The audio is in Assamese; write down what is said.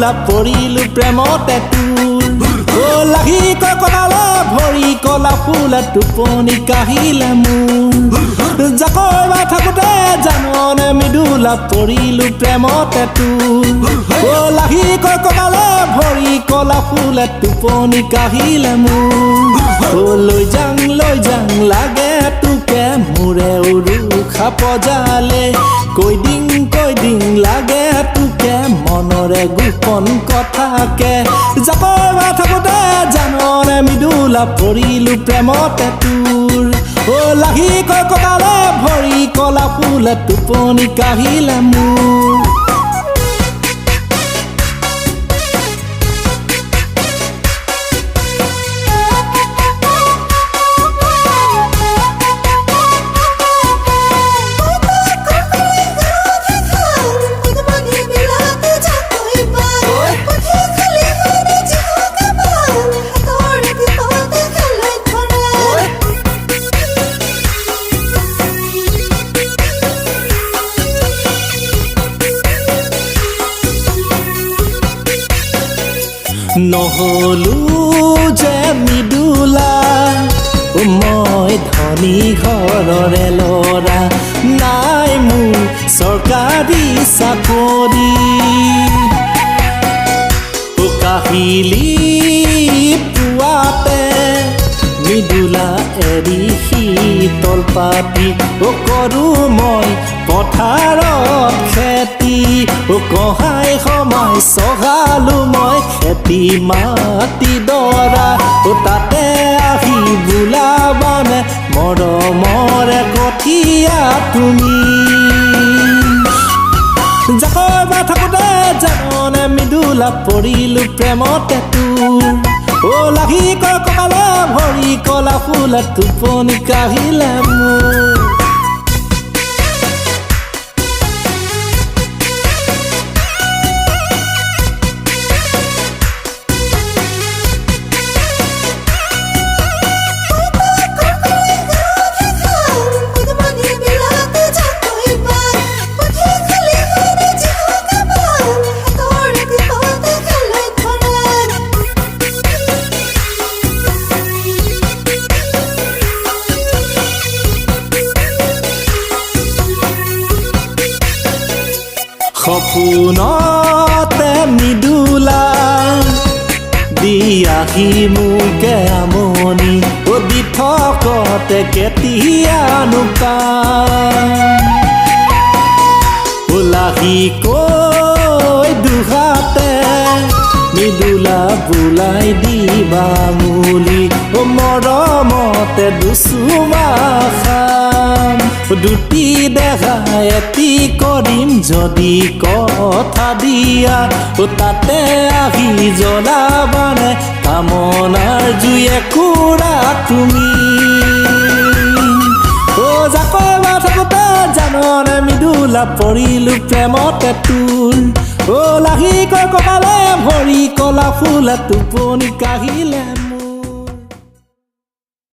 মৃদুলা পৰিলো প্ৰেমতে তোৰ লাগি কৈ কটালে ভৰি কলা ফুলা টোপনি কাহিলে মোৰ জাকৈ বা থাকোতে জাননে মৃদুলা পৰিলো প্ৰেমতে তোৰ লাগি কৈ কটালে ভৰি কলা ফুলা টোপনি কাহিলে মোৰ লৈ যাং লাগে তোকে মোৰে উৰুখা পজালে কৈ দিং লাগে তোকে মনৰে গোপন কথাকে জাকৈ বা থাকোতে জাননে মৃদুলা পৰিলো প্ৰেমতে তোৰ লাগি কৈ কটালে ভৰি কলা ফুলে টোপনি কাহিলে মোৰ নহলো যে মৃদুলা মই ধনী ঘৰৰে ল'ৰা নাই মোৰ চৰকাৰী চাকৰি কাহিলি পুৱাতে মৃদুলা এৰি শীতল পাতি কৰো মই পথাৰত খেতি কহাই সমাই চহালো মই খেতি মাটি দৰা তাতে আহি বোলাবানে মৰমৰে কঠীয়া তুমি জাকৈ বা থাকোতে জাননে মৃদুলা পৰিলো প্ৰেমতে তোৰ লাগি কৈ কটালে ভৰি কলা ফুলা টোপনি কাহিলে মোৰ সপোনতে মৃদুলা দিয়াহি মোকে আমনি দি থকতে কেতিয়ানো পাম লাগি কৈ দুহাতে মৃদুলা বোলাই দিবা মুলি মৰমতে দুচুমা খাম দুটি দেখা এটি কৰিম যদি কথা দিয়া তাতে আহি জ্বলাবানে কামনাৰ জুয়ে কুৰা তুমি জাকৈ বা থাকোতে জাননে মৃদুলা পৰিলো প্ৰেমতে তোৰ লাগি কৈ কটালে ভৰি কলা ফুলা টোপনি কাহিলে